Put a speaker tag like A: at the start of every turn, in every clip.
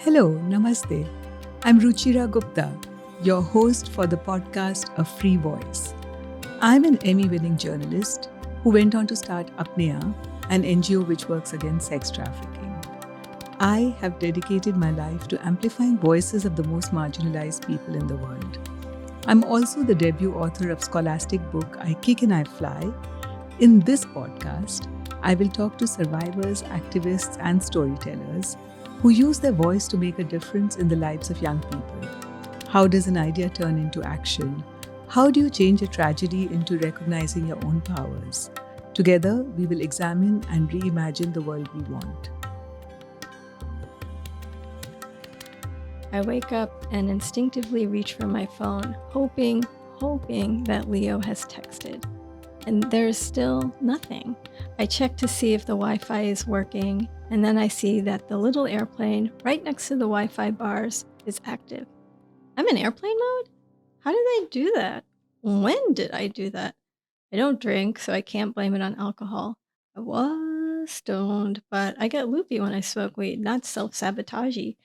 A: Hello, namaste. I'm Ruchira Gupta, your host for the podcast A Free Voice. I'm an Emmy-winning journalist who went on to start Apneya, an NGO which works against sex trafficking. I have dedicated my life to amplifying voices of the most marginalized people in the world. I'm also the debut author of scholastic book I Kick and I Fly. In this podcast, I will talk to survivors, activists, and storytellers who use their voice to make a difference in the lives of young people. How does an idea turn into action? How do you change a tragedy into recognizing your own powers? Together, we will examine and reimagine the world we want.
B: I wake up and instinctively reach for my phone, hoping that Leo has texted. And there's still nothing. I check to see if the Wi-Fi is working, and then I see that the little airplane right next to the Wi-Fi bars is active. I'm in airplane mode? How did I do that? When did I do that? I don't drink, so I can't blame it on alcohol. I was stoned, but I get loopy when I smoke weed, not self-sabotagey.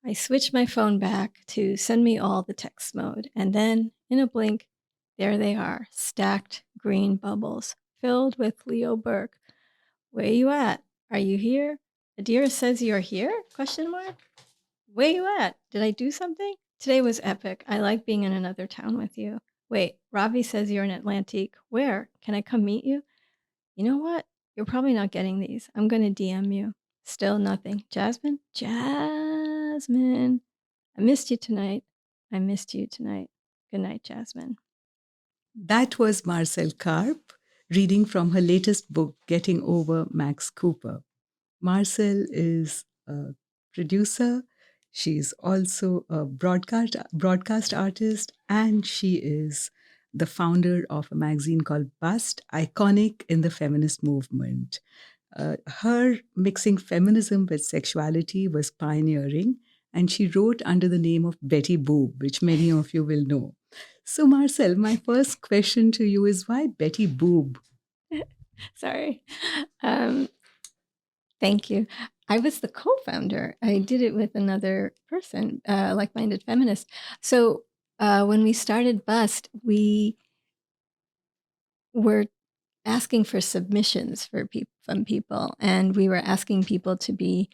B: I switch my phone back to send me all the text mode, and then, in a blink, there they are, stacked green bubbles, filled with Leo Burke. Where you at? Are you here? Adira says you're here? Question mark. Where you at? Did I do something? Today was epic. I like being in another town with you. Wait, Ravi says you're in Atlantique. Where? Can I come meet you? You know what? You're probably not getting these. I'm going to DM you. Still nothing. Jasmine? Jasmine. I missed you tonight. I missed you tonight. Good night, Jasmine.
A: That was Marcelle Karp reading from her latest book, Getting Over Max Cooper. Marcelle is a producer. She's also a broadcast artist, and she is the founder of a magazine called Bust, iconic in the feminist movement. Her mixing feminism with sexuality was pioneering, and she wrote under the name of Betty Boop, which many of you will know. So, Marcelle, my first question to you is why Betty Boop?
B: Sorry. Thank you. I was the co-founder. I did it with another person, like-minded feminist. So when we started Bust, we were asking for submissions from people, and we were asking people to be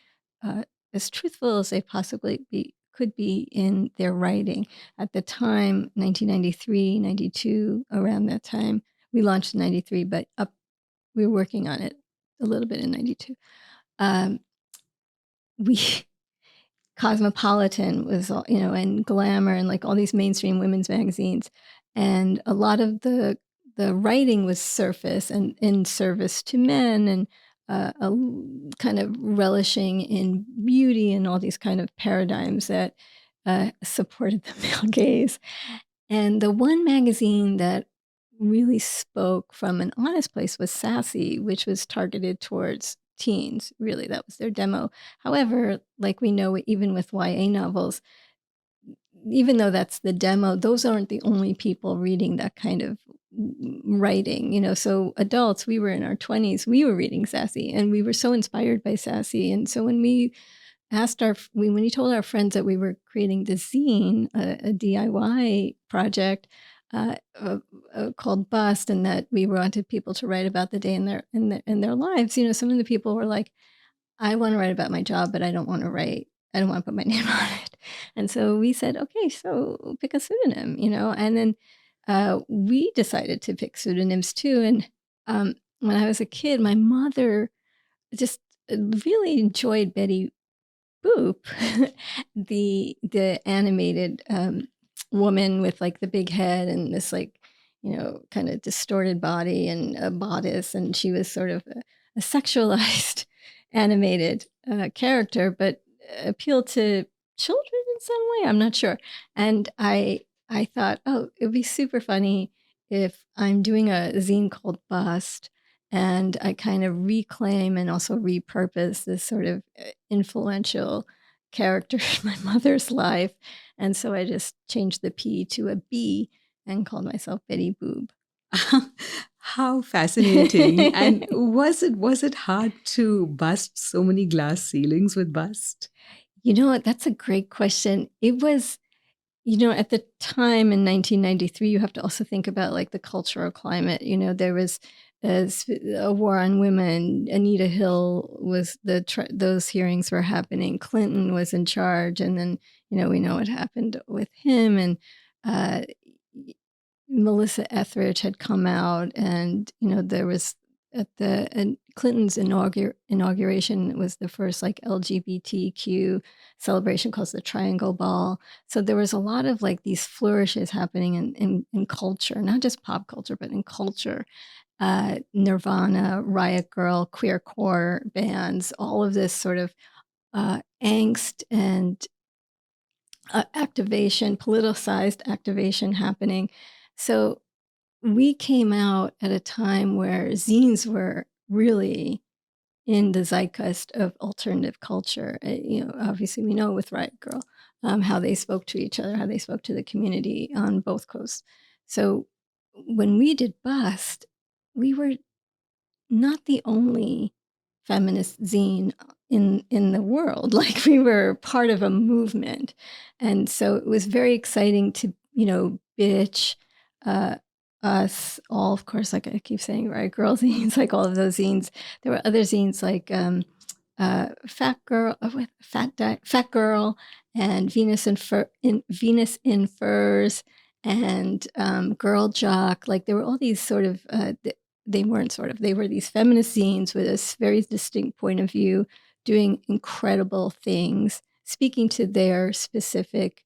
B: as truthful as they possibly could be in their writing. At the time, 1993, 92, around that time, we launched in 93, but we were working on it a little bit in 92. We Cosmopolitan was all, and Glamour and like all these mainstream women's magazines, and a lot of the writing was surface and in service to men, and a kind of relishing in beauty and all these kind of paradigms that supported the male gaze. And the one magazine that really spoke from an honest place was Sassy, which was targeted towards teens. Really, that was their demo. However, like we know, even with YA novels, even though that's the demo, those aren't the only people reading that kind of writing, so adults, we were in our 20s, we were reading Sassy, and we were so inspired by Sassy. And so when we when we told our friends that we were creating the zine, a DIY project called Bust, and that we wanted people to write about the day in their lives, some of the people were like, I want to write about my job, but I don't want to put my name on it. And so we said, okay, so pick a pseudonym, and then we decided to pick pseudonyms too. And when I was a kid, my mother just really enjoyed Betty Boop, the animated woman with like the big head and this like, kind of distorted body and a bodice. And she was sort of a sexualized animated character, but appealed to children in some way. I'm not sure. And I thought, oh, it would be super funny if I'm doing a zine called Bust, and I kind of reclaim and also repurpose this sort of influential character in my mother's life. And so I just changed the P to a B and called myself Betty Boob.
A: How fascinating. And was it hard to bust so many glass ceilings with Bust?
B: You know what? That's a great question. It was, at the time in 1993, you have to also think about like the cultural climate. There was a war on women. Anita Hill was those hearings were happening. Clinton was in charge, and then we know what happened with him. And uh, Melissa Etheridge had come out, and there was and Clinton's inauguration was the first like LGBTQ celebration called the Triangle Ball. So there was a lot of like these flourishes happening in culture, not just pop culture, but in culture. Nirvana, Riot Girl, queercore bands, all of this sort of angst and activation, politicized activation happening. So we came out at a time where zines were really in the zeitgeist of alternative culture. Obviously we know with Riot Girl, how they spoke to each other, how they spoke to the community on both coasts. So when we did Bust, we were not the only feminist zine in the world. Like we were part of a movement. And so it was very exciting to, bitch, uh, us all, of course, like I keep saying, right, girl zines, like all of those zines. There were other zines like Fat Girl, and Venus in Furs, and Girl Jock. Like there were all these sort of they weren't sort of, they were these feminist zines with a very distinct point of view, doing incredible things, speaking to their specific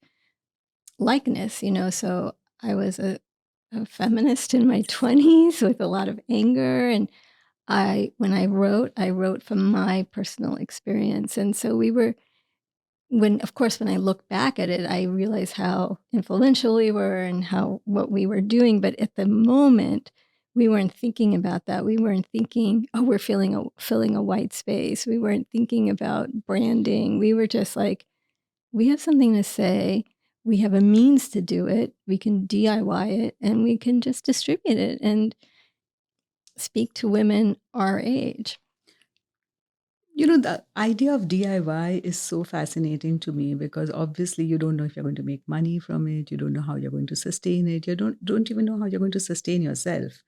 B: likeness. So I was a feminist in my 20s with a lot of anger, and when I wrote from my personal experience. And so when I look back at it, I realize how influential we were and what we were doing. But at the moment, we weren't thinking about that. We weren't thinking, oh, we're filling a white space. We weren't thinking about branding. We were just like, we have something to say. We have a means to do it. We can DIY it, and we can just distribute it and speak to women our age.
A: The idea of DIY is so fascinating to me because obviously you don't know if you're going to make money from it. You don't know how you're going to sustain it. You don't even know how you're going to sustain yourself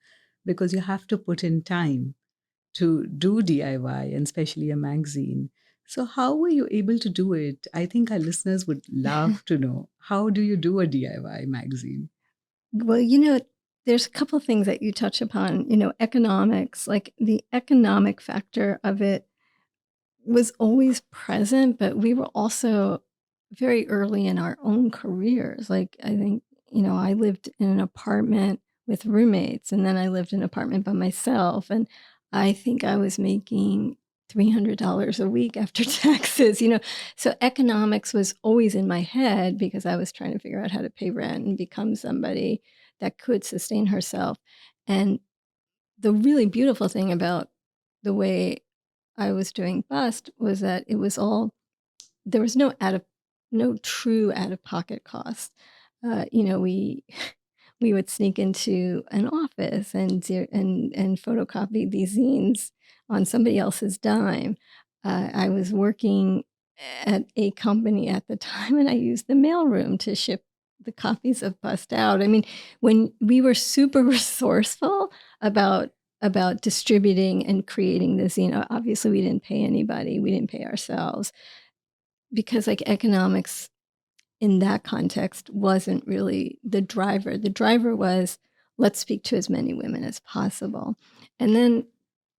A: because you have to put in time to do DIY, and especially a magazine. So how were you able to do it? I think our listeners would love to know. How do you do a DIY magazine?
B: Well, there's a couple of things that you touch upon, economics, like the economic factor of it was always present, but we were also very early in our own careers. Like, I think, I lived in an apartment with roommates, and then I lived in an apartment by myself. And I think I was making $300 a week after taxes, So economics was always in my head because I was trying to figure out how to pay rent and become somebody that could sustain herself. And the really beautiful thing about the way I was doing Bust was that it was all, there was no true out of pocket cost. We we would sneak into an office and photocopy these zines on somebody else's dime. I was working at a company at the time, and I used the mailroom to ship the copies of Bust out. I mean, when we were super resourceful about distributing and creating the zine, obviously we didn't pay anybody, we didn't pay ourselves, because like economics in that context wasn't really the driver. The driver was, let's speak to as many women as possible. And then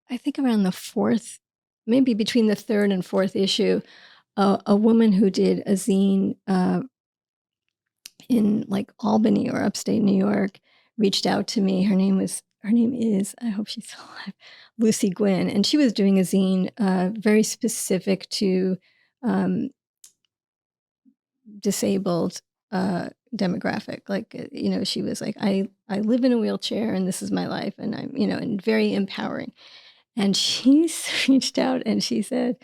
B: I think around the fourth, maybe between the third and fourth issue, a woman who did a zine in like Albany or upstate New York reached out to me. Her name is, I hope she's still alive, Lucy Gwynn. And she was doing a zine very specific to disabled demographic. Like, she was like, I live in a wheelchair and this is my life, and I'm, and very empowering. And she reached out and she said,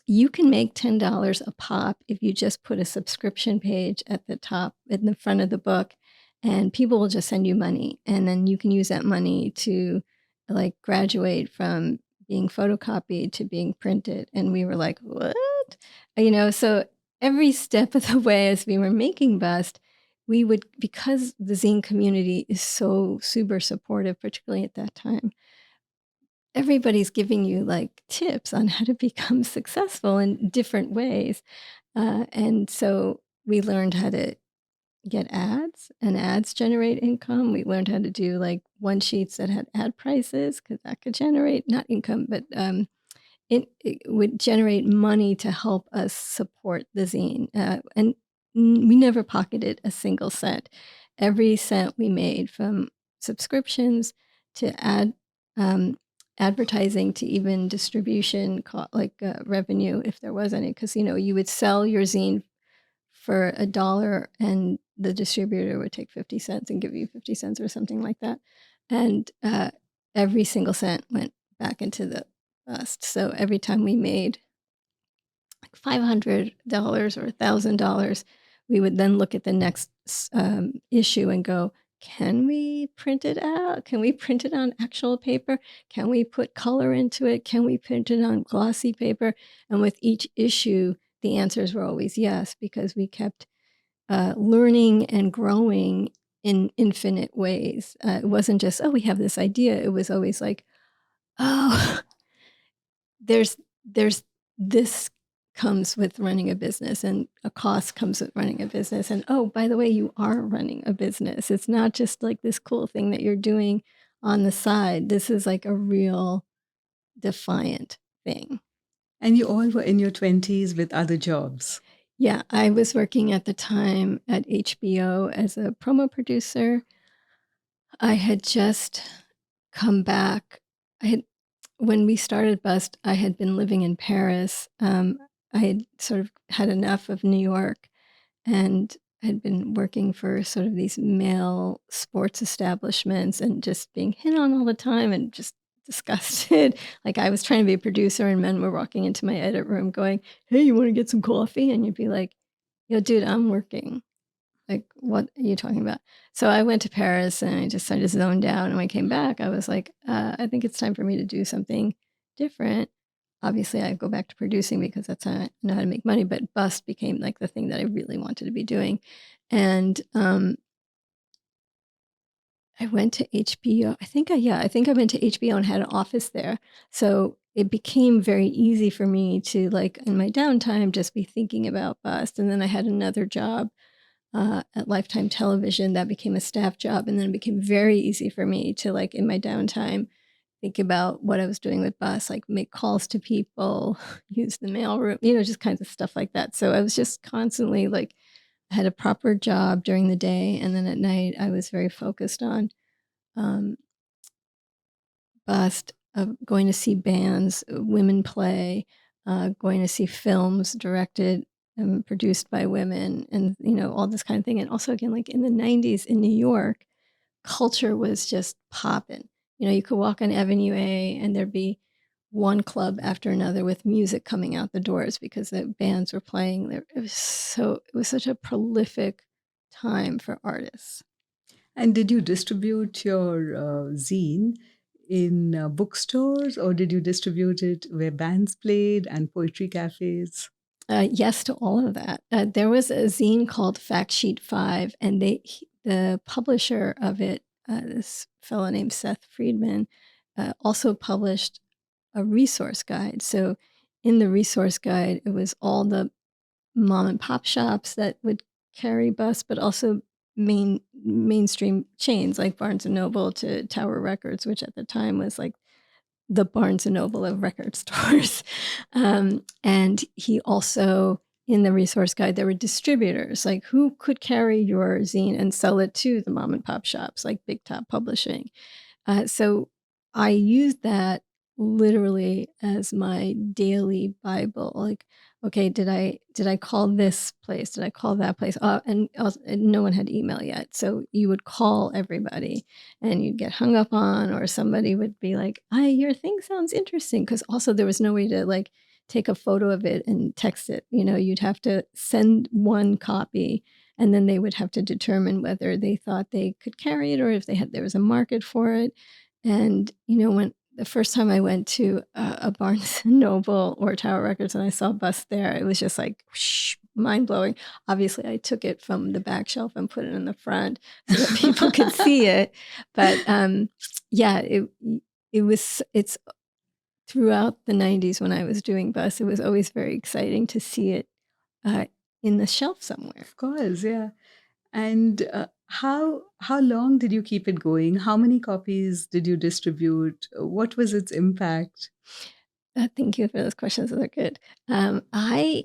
B: you can make $10 a pop if you just put a subscription page at the top, in the front of the book, and people will just send you money. And then you can use that money to like graduate from being photocopied to being printed. And we were like, what? So every step of the way as we were making Bust, we would, because the zine community is so super supportive, particularly at that time, everybody's giving you like tips on how to become successful in different ways. And so we learned how to get ads, and ads generate income. We learned how to do like one sheets that had ad prices because that could generate not income, but it would generate money to help us support the zine. And we never pocketed a single cent. Every cent we made, from subscriptions to um, advertising to even distribution, revenue, if there was any, because you would sell your zine for $1 and the distributor would take 50 cents and give you 50 cents or something like that. And every single cent went back into the Bust. So every time we made like $500 or $1,000, we would then look at the next issue and go, can we print it out? Can we print it on actual paper? Can we put color into it? Can we print it on glossy paper? And with each issue, the answers were always yes, because we kept learning and growing in infinite ways. It wasn't just, oh, we have this idea. It was always like, oh, there's this comes with running a business, and a cost comes with running a business. And oh, by the way, you are running a business. It's not just like this cool thing that you're doing on the side. This is like a real defiant thing.
A: And you all were in your 20s with other jobs.
B: Yeah, I was working at the time at HBO as a promo producer. I had just come back. When we started Bust, I had been living in Paris. I had sort of had enough of New York, and had been working for sort of these male sports establishments and just being hit on all the time and just disgusted. Like, I was trying to be a producer and men were walking into my edit room going, "Hey, you want to get some coffee?" And you'd be like, "Yo, dude, I'm working. Like, what are you talking about?" So I went to Paris and I just zoned out. And when I came back, I was like, I think it's time for me to do something different. Obviously, I go back to producing because that's how I know how to make money. But Bust became like the thing that I really wanted to be doing. And I went to HBO. I think I went to HBO and had an office there. So it became very easy for me to, like, in my downtime, just be thinking about Bust. And then I had another job at Lifetime Television that became a staff job. And then it became very easy for me to, like, in my downtime, think about what I was doing with Bust, like make calls to people, use the mailroom, just kinds of stuff like that. So I was just constantly like, I had a proper job during the day. And then at night, I was very focused on um, Bust, going to see bands, women play, going to see films directed and produced by women, and all this kind of thing. And also, again, like in the 90s in New York, culture was just popping. You could walk on Avenue A and there'd be one club after another with music coming out the doors because the bands were playing there. It was such a prolific time for artists.
A: And did you distribute your zine in bookstores, or did you distribute it where bands played and poetry cafes?
B: Yes to all of that. There was a zine called Fact Sheet 5, and the publisher of it, this fellow named Seth Friedman, also published a resource guide. So in the resource guide, it was all the mom and pop shops that would carry Bust, but also mainstream chains like Barnes and Noble to Tower Records, which at the time was like the Barnes and Noble of record stores. And he also, in the resource guide, there were distributors, like who could carry your zine and sell it to the mom and pop shops, like Big Top Publishing. So I used that literally as my daily Bible. Like, okay, did I call this place? Did I call that place? And no one had email yet. So you would call everybody and you'd get hung up on, or somebody would be like, your thing sounds interesting. Because also there was no way to like take a photo of it and text it. You'd have to send one copy, and then they would have to determine whether they thought they could carry it or if there was a market for it. And, when the first time I went to a Barnes and Noble or Tower Records and I saw Bust there, it was just like mind blowing. Obviously, I took it from the back shelf and put it in the front so that people could see it. But yeah, it's throughout the 90s when I was doing Bust, it was always very exciting to see it in the shelf somewhere.
A: Of course, yeah. And how long did you keep it going? How many copies did you distribute? What was its impact?
B: Thank you for those questions. They're good. I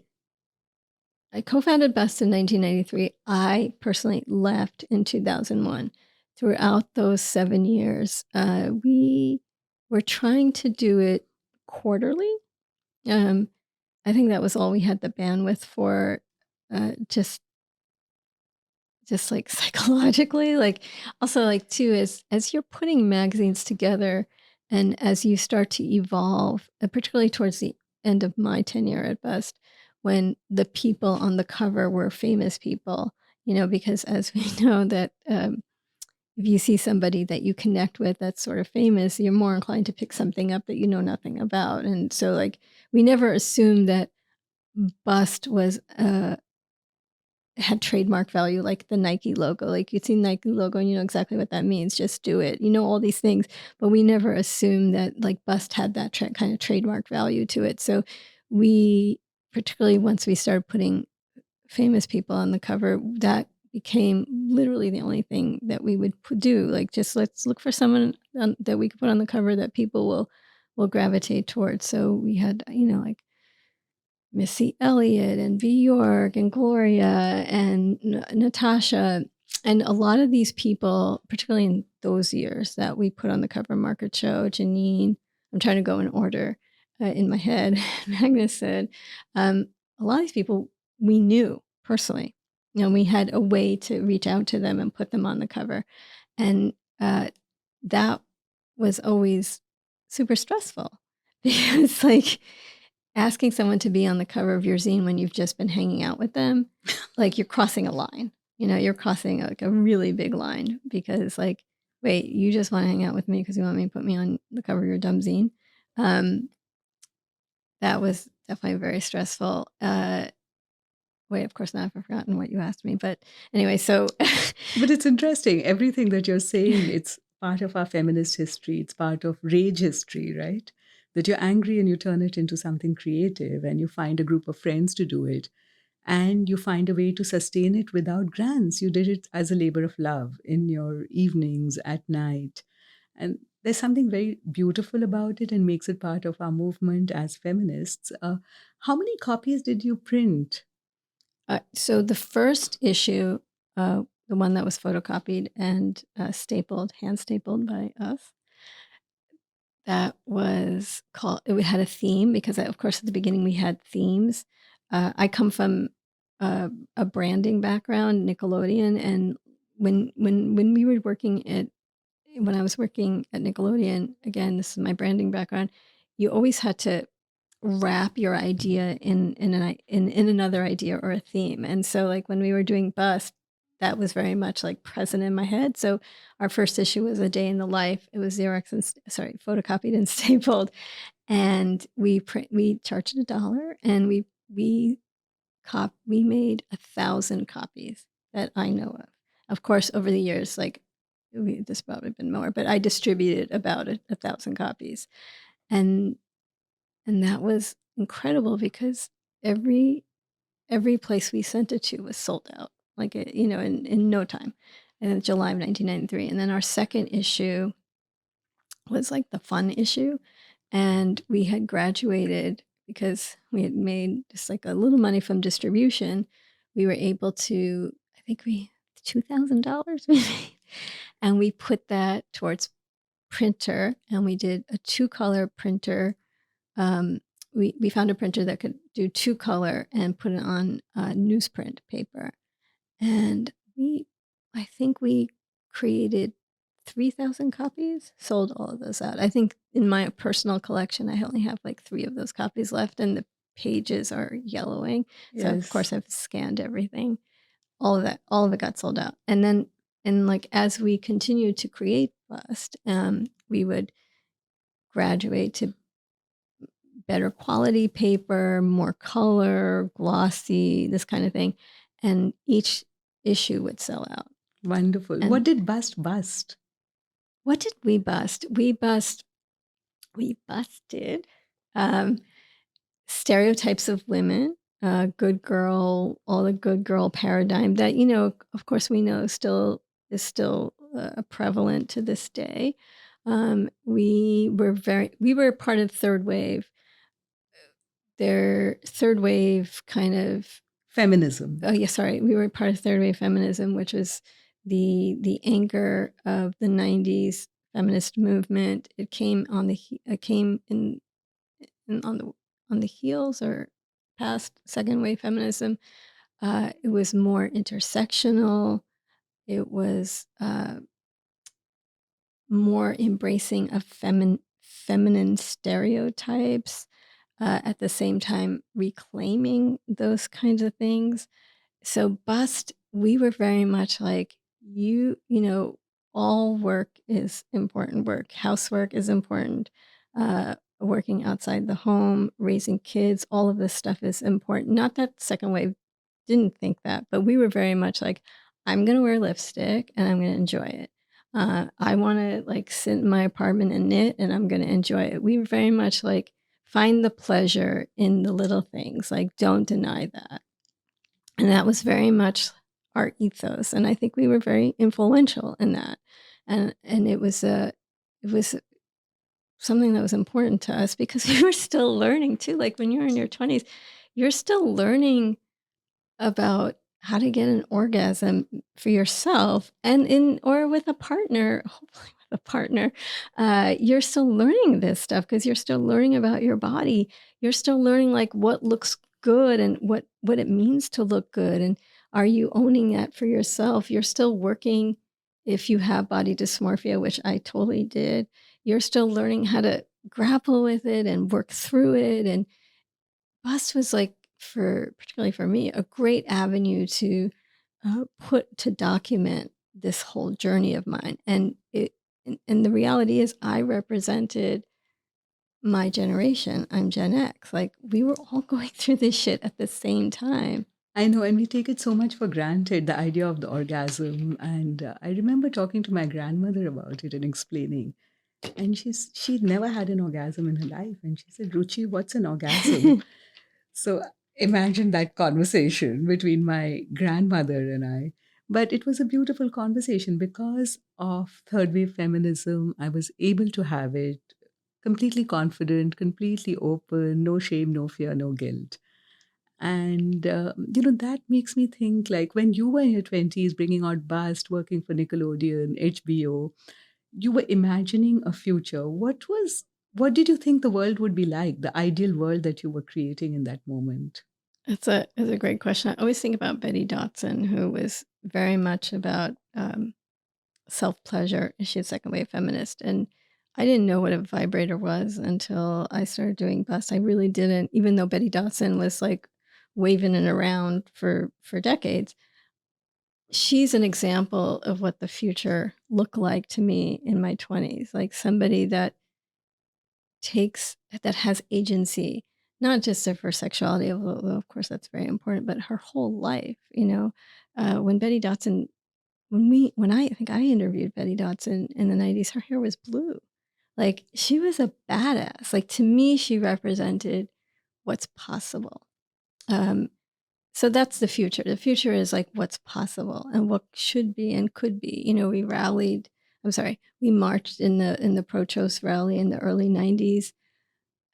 B: co-founded Best in 1993. I personally left in 2001. Throughout those 7 years, we were trying to do it quarterly. I think that was all we had the bandwidth for, just like psychologically, like also like too, as you're putting magazines together and as you start to evolve, particularly towards the end of my tenure at Best, when the people on the cover were famous people, because as we know that if you see somebody that you connect with that's sort of famous, you're more inclined to pick something up that you know nothing about. And so like we never assumed that Bust was had trademark value, like the Nike logo. Like you'd see Nike logo and you know exactly what that means. Just do it. All these things, but we never assumed that like Bust had that kind of trademark value to it. So we, particularly once we started putting famous people on the cover, that became literally the only thing that we would do. Like just let's look for someone that we could put on the cover that people will gravitate towards. So we had like Missy Elliott and Bjork and Gloria and Natasha. And a lot of these people, particularly in those years that we put on the cover, Margaret Cho, Janine, I'm trying to go in order in my head, Magnus said, a lot of these people we knew personally. We had a way to reach out to them and put them on the cover. And that was always super stressful because like asking someone to be on the cover of your zine when you've just been hanging out with them, like you're crossing a line. You're crossing like a really big line because like, wait, you just want to hang out with me because you want me to put me on the cover of your dumb zine. That was definitely very stressful. Wait, of course, now I've forgotten what you asked me. But anyway, so.
A: But it's interesting. Everything that you're saying, it's part of our feminist history. It's part of rage history, right? That you're angry and you turn it into something creative and you find a group of friends to do it. And you find a way to sustain it without grants. You did it as a labor of love in your evenings, at night. And there's something very beautiful about it and makes it part of our movement as feminists. How many copies did you print?
B: So the first issue, the one that was photocopied and stapled, hand stapled by us, that was called, it had a theme because of course at the beginning we had themes. I come from a branding background, Nickelodeon, and when we were working when I was working at Nickelodeon, again, this is my branding background, you always had to wrap your idea in another idea or a theme. And so like when we were doing Bust, that was very much like present in my head. So our first issue was a day in the life. It was Xerox and photocopied and stapled. And we charged $1 and we made 1,000 copies that I know of. Of course, over the years, like there's probably been more, but I distributed about 1,000 copies. And that was incredible because every place we sent it to was sold out, like in no time, in July of 1993. And then our second issue was like the fun issue, and we had graduated because we had made just like a little money from distribution. We were able to, I think $2,000 we made, and we put that towards printer, and we did a 2-color printer. We found a printer that could do 2-color and put it on newsprint paper. And I think we created 3,000 copies, sold all of those out. I think in my personal collection, I only have like 3 of those copies left and the pages are yellowing. So of course I've scanned everything. All of it got sold out. And then, and like, as we continued to create Bust, we would graduate to better quality paper, more color, glossy, this kind of thing. And each issue would sell out.
A: Wonderful.
B: And
A: what did bust?
B: what did we bust? We busted stereotypes of women, good girl, all the good girl paradigm that, of course, we know is still prevalent to this day. We were part of third wave. Their third wave kind of
A: Feminism.
B: oh yeah, sorry, we were part of third wave feminism, which was the anchor of the '90s feminist movement. It came on the heels or past second wave feminism. It was more intersectional. It was more embracing of feminine stereotypes, at the same time reclaiming those kinds of things. So bust, we were very much like, all work is important work. Housework is important. Working outside the home, raising kids, all of this stuff is important. Not that second wave didn't think that, but we were very much like, I'm going to wear lipstick and I'm going to enjoy it. I want to like sit in my apartment and knit and I'm going to enjoy it. We were very much like, find the pleasure in the little things, like don't deny that. And that was very much our ethos. And I think we were very influential in that. And it was something that was important to us because we were still learning too. Like when you're in your 20s, you're still learning about how to get an orgasm for yourself or with a partner, hopefully with a partner. You're still learning this stuff because you're still learning about your body. You're still learning like what looks good and what it means to look good. And are you owning that for yourself? You're still working if you have body dysmorphia, which I totally did. You're still learning how to grapple with it and work through it. And bust was like, particularly for me, a great avenue to document this whole journey of mine. And the reality is I represented my generation. I'm Gen X. Like we were all going through this shit at the same time.
A: I know, and we take it so much for granted, the idea of the orgasm. And I remember talking to my grandmother about it and explaining. And she'd never had an orgasm in her life. And she said, Ruchi, what's an orgasm? So imagine that conversation between my grandmother and I. But it was a beautiful conversation because of third wave feminism. I was able to have it completely confident, completely open, no shame, no fear, no guilt. And, that makes me think like when you were in your 20s, bringing out Bust, working for Nickelodeon, HBO, you were imagining a future. What did you think the world would be like, the ideal world that you were creating in that moment?
B: It's a great question. I always think about Betty Dotson, who was very much about self-pleasure. She's a second wave feminist. And I didn't know what a vibrator was until I started doing bust. I really didn't, even though Betty Dotson was like waving it around for decades. She's an example of what the future looked like to me in my 20s, like somebody that has agency, not just of her sexuality, although of course that's very important, but her whole life. When Betty Dotson, when I think I interviewed Betty Dotson in the '90s, her hair was blue. Like she was a badass. Like to me, she represented what's possible. So that's the future. The future is like what's possible and what should be and could be. We marched in the pro-choice rally in the early '90s.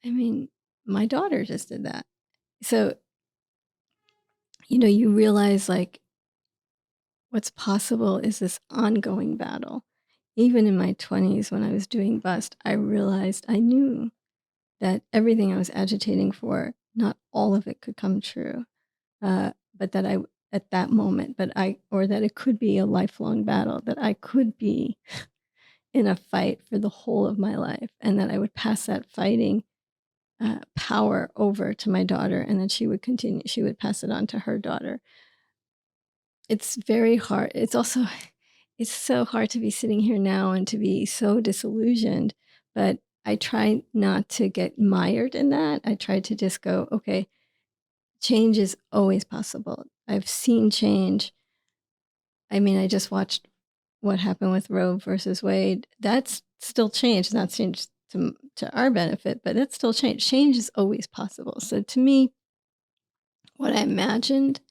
B: I mean, my daughter just did that. So, you realize like what's possible is this ongoing battle. Even in my 20s, when I was doing bust, I realized I knew that everything I was agitating for, not all of it could come true. But that at that moment, or that it could be a lifelong battle, that I could be in a fight for the whole of my life, and that I would pass that fighting power over to my daughter, and then she would pass it on to her daughter. It's very hard. It's so hard to be sitting here now and to be so disillusioned, but I try not to get mired in that. I try to just go, okay, change is always possible. I've seen change. I mean, I just watched what happened with Roe versus Wade. That's still change. It's not change to our benefit, but that's still change. Change is always possible. So to me, what I imagined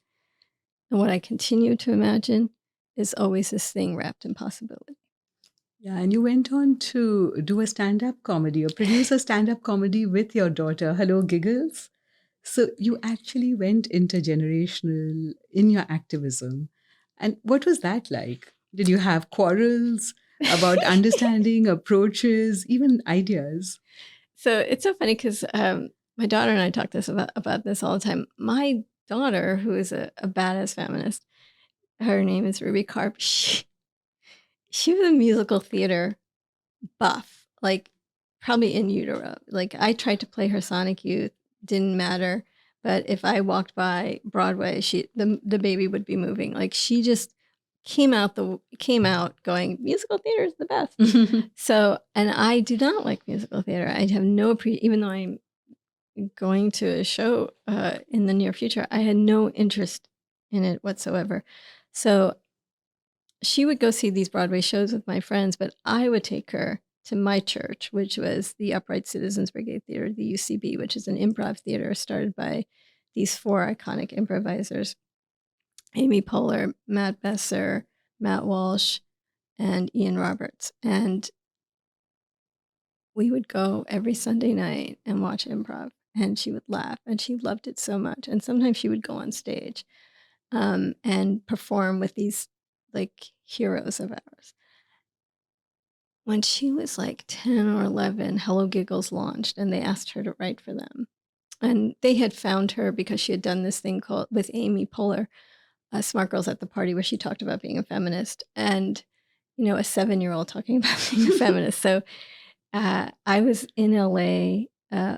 B: and what I continue to imagine is always this thing wrapped in possibility.
A: Yeah, and you went on to do a stand-up comedy or produce a stand-up comedy with your daughter, Hello Giggles. So you actually went intergenerational in your activism. And what was that like? Did you have quarrels about understanding, approaches, even ideas?
B: So it's so funny because my daughter and I talk about this all the time. My daughter, who is a badass feminist, her name is Ruby Karp. She was a musical theater buff, like probably in utero. Like I tried to play her Sonic Youth, didn't matter. But if I walked by Broadway, the baby would be moving. Like she just came out going, musical theater is the best. So, and I do not like musical theater. I have even though I'm going to a show in the near future, I had no interest in it whatsoever. So she would go see these Broadway shows with my friends, but I would take her to my church, which was the Upright Citizens Brigade Theater, the UCB, which is an improv theater started by these four iconic improvisers, Amy Poehler, Matt Besser, Matt Walsh, and Ian Roberts. And we would go every Sunday night and watch improv, and she would laugh, and she loved it so much. And sometimes she would go on stage and perform with these like heroes of ours. When she was like 10 or 11, Hello Giggles launched, and they asked her to write for them. And they had found her because she had done this thing called with Amy Poehler, Smart Girls at the Party, where she talked about being a feminist, and a 7-year-old talking about being a feminist. So I was in LA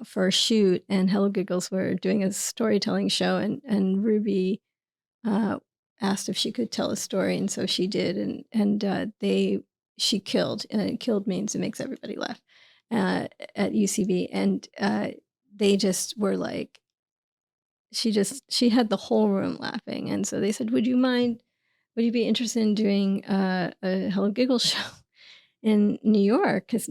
B: for a shoot, and Hello Giggles were doing a storytelling show, and Ruby asked if she could tell a story, and so she did, and she killed, and killed means it makes everybody laugh at UCB, and they just were like, she had the whole room laughing, and so they said, would you be interested in doing a Hello Giggles show in New York, because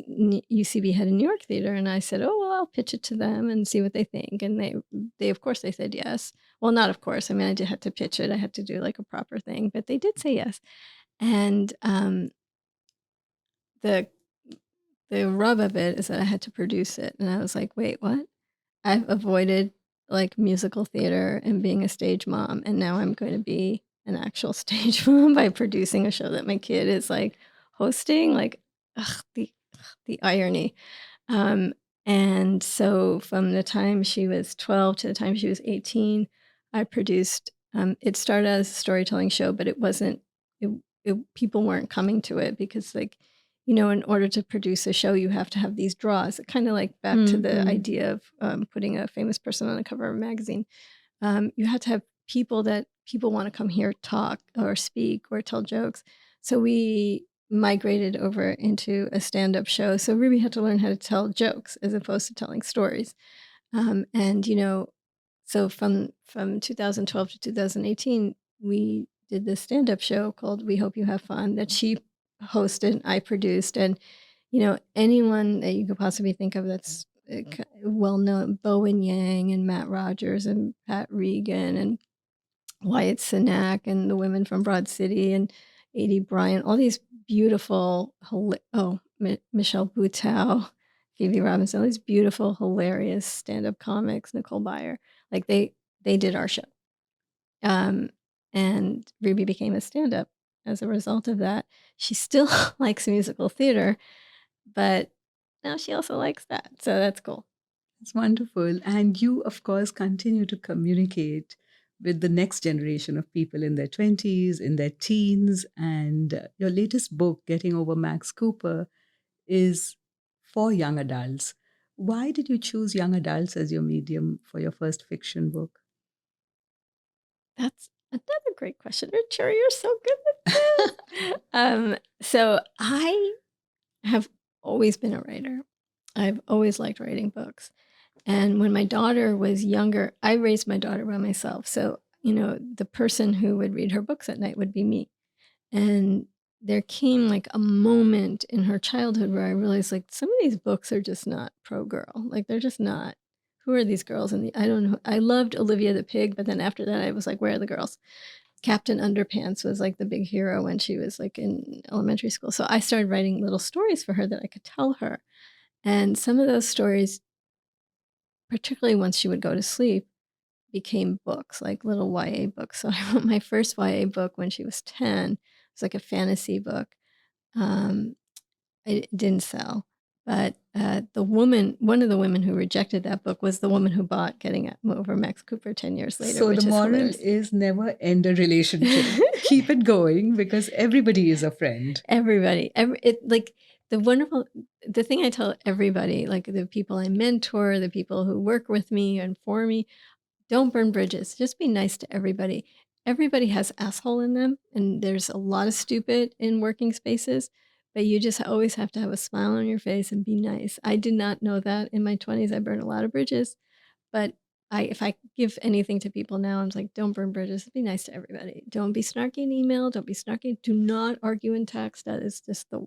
B: UCB had a New York theater? And I said, oh, well, I'll pitch it to them and see what they think. And they of course, they said yes. Well, not of course. I mean, I did have to pitch it. I had to do like a proper thing, but they did say yes. And the rub of it is that I had to produce it. And I was like, wait, what? I've avoided like musical theater and being a stage mom, and now I'm going to be an actual stage mom by producing a show that my kid is like hosting. Like, ugh, the irony. And so from the time she was 12 to the time she was 18, I produced. It started as a storytelling show, but it wasn't. People weren't coming to it because, like, in order to produce a show, you have to have these draws. Kind of like back to the idea of putting a famous person on the cover of a magazine. You have to have people that people want to come here, talk or speak or tell jokes. So we migrated over into a stand-up show. So Ruby had to learn how to tell jokes as opposed to telling stories. And so from 2012 to 2018, we did this stand-up show called We Hope You Have Fun that she hosted, I produced, and anyone that you could possibly think of that's well known, Bowen Yang and Matt Rogers and Pat Regan and Wyatt Cenac and the women from Broad City and Adie Bryant, all these beautiful, Michelle Buteau, Phoebe Robinson, all these beautiful, hilarious stand-up comics, Nicole Byer, like they did our show. And Ruby became a stand-up as a result of that. She still likes musical theater, but now she also likes that. So that's cool.
A: It's wonderful. And you, of course, continue to communicate with the next generation of people in their 20s, in their teens. And your latest book, Getting Over Max Cooper, is for young adults. Why did you choose young adults as your medium for your first fiction book?
B: That's another great question. Ruchira, you're so good at this. So I have always been a writer. I've always liked writing books. And when my daughter was younger, I raised my daughter by myself. So, the person who would read her books at night would be me. And there came like a moment in her childhood where I realized like some of these books are just not pro girl. Like they're just not. Who are these girls? And I don't know. I loved Olivia the Pig, but then after that I was like, where are the girls? Captain Underpants was like the big hero when she was like in elementary school. So I started writing little stories for her that I could tell her. And some of those stories, particularly once she would go to sleep, became books, like little YA books. So I wrote my first YA book when she was 10. It was like a fantasy book. Um, it didn't sell. But one of the women who rejected that book was the woman who bought Getting Over Max Cooper 10 years later,
A: So
B: which
A: the
B: is
A: moral
B: hilarious.
A: is never end a relationship. Keep it going because everybody is a friend.
B: Everybody, the thing I tell everybody, like the people I mentor, the people who work with me and for me, don't burn bridges. Just be nice to everybody. Everybody has asshole in them, and there's a lot of stupid in working spaces, but you just always have to have a smile on your face and be nice. I did not know that in my 20s. I burned a lot of bridges, but if I give anything to people now, I'm like, don't burn bridges. Be nice to everybody. Don't be snarky in email. Don't be snarky. Do not argue in text. That is just the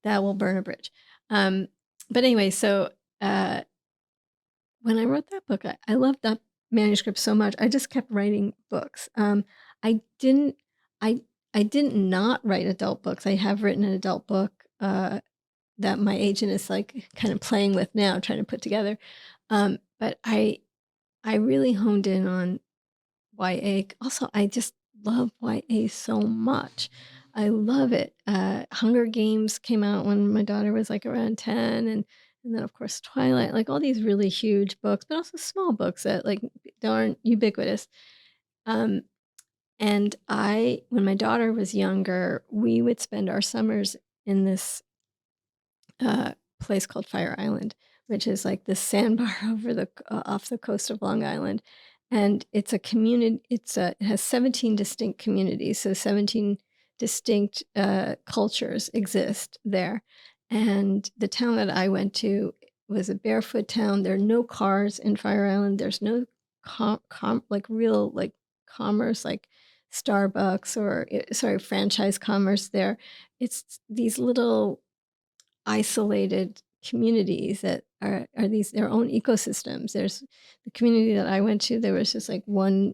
B: that will burn a bridge. But anyway, so when I wrote that book, I loved that manuscript so much. I just kept writing books. I didn't I I didn't not write adult books. I have written an adult book that my agent is like kind of playing with now, trying to put together. But I really honed in on YA. Also, I just love YA so much. I love it. Hunger Games came out when my daughter was like around 10, and then of course Twilight, like all these really huge books, but also small books that like aren't ubiquitous. Um, and when my daughter was younger, we would spend our summers in this place called Fire Island, which is like the sandbar over off the coast of Long Island, and it's a community. It has 17 distinct communities, so 17 distinct cultures exist there. And the town that I went to was a barefoot town. There are no cars in Fire Island. There's no like real like commerce like Starbucks or sorry franchise commerce there. It's these little isolated communities that are these their own ecosystems. There's the community that I went to, there was just like one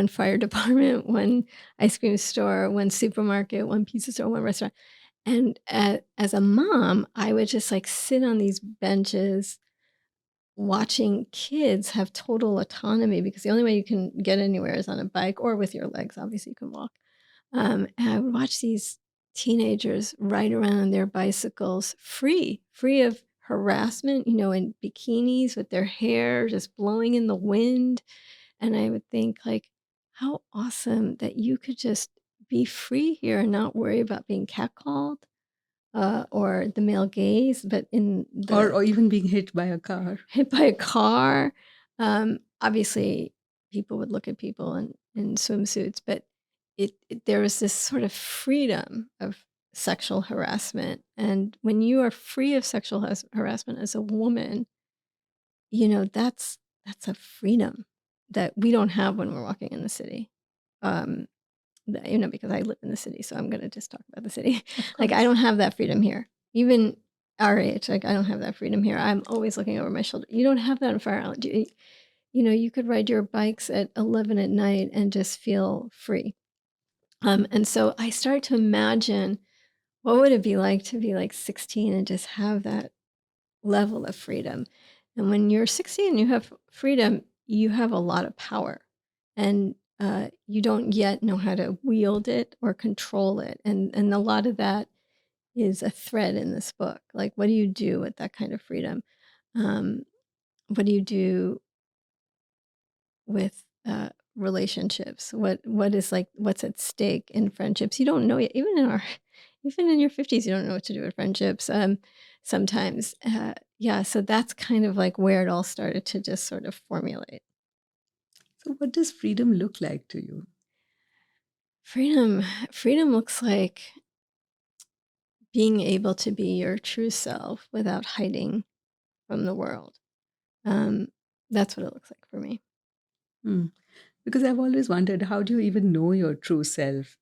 B: fire department, one ice cream store, one supermarket, one pizza store, one restaurant. And as a mom, I would just like sit on these benches watching kids have total autonomy because the only way you can get anywhere is on a bike or with your legs. Obviously, you can walk. And I would watch these teenagers ride around on their bicycles free of harassment, in bikinis with their hair just blowing in the wind. And I would think like, how awesome that you could just be free here and not worry about being catcalled or the male gaze, but
A: Or even being hit by a car.
B: hit by a car. Obviously, people would look at people in swimsuits, but there was this sort of freedom of sexual harassment. And when you are free of sexual harassment as a woman, that's a freedom that we don't have when we're walking in the city. Um, because I live in the city, so I'm going to just talk about the city. Like I don't have that freedom here. Even our age, like I don't have that freedom here. I'm always looking over my shoulder. You don't have that in Fire Island. You could ride your bikes at 11 at night and just feel free. And so I started to imagine what would it be like to be like 16 and just have that level of freedom. And when you're 16 and you have freedom, you have a lot of power. And you don't yet know how to wield it or control it. And a lot of that is a thread in this book. Like, what do you do with that kind of freedom? What do you do with relationships? What's at stake in friendships? You don't know yet. Even in your 50s, you don't know what to do with friendships. Sometimes, yeah. So that's kind of like where it all started to just sort of formulate.
A: So, what does freedom look like to you?
B: Freedom looks like being able to be your true self without hiding from the world. Um, that's what it looks like for me.
A: Hmm. Because I've always wondered, how do you even know your true self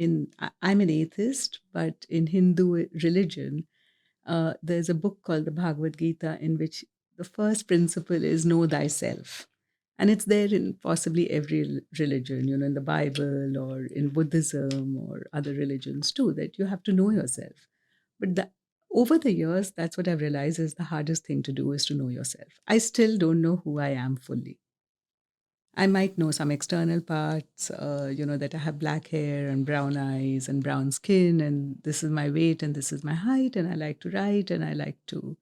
A: I'm an atheist, but in Hindu religion, there's a book called the Bhagavad Gita in which the first principle is know thyself. And it's there in possibly every religion, in the Bible or in Buddhism or other religions too, that you have to know yourself. But over the years, that's what I've realized is the hardest thing to do is to know yourself. I still don't know who I am fully. I might know some external parts, that I have black hair and brown eyes and brown skin, and this is my weight and this is my height, and I like to write and I like to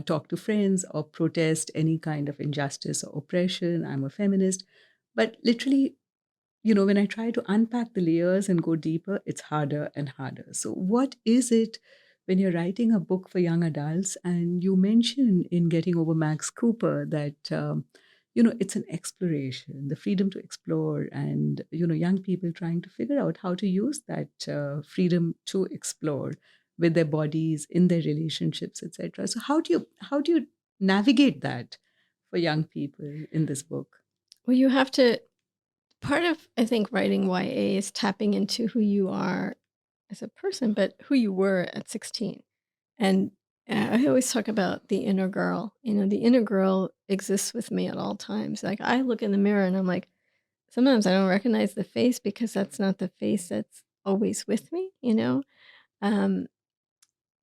A: talk to friends or protest any kind of injustice or oppression. I'm a feminist. But literally, when I try to unpack the layers and go deeper, it's harder and harder. So, what is it when you're writing a book for young adults? And you mentioned in Getting Over Max Cooper that, it's an exploration, the freedom to explore, and, young people trying to figure out how to use that freedom to explore with their bodies, in their relationships, etc. So, how do you navigate that for young people in this book?
B: Well, you have to, part of, I think, writing YA is tapping into who you are as a person, but who you were at 16. And I always talk about the inner girl. The inner girl exists with me at all times. Like I look in the mirror and I'm like, sometimes I don't recognize the face because that's not the face that's always with me. Um,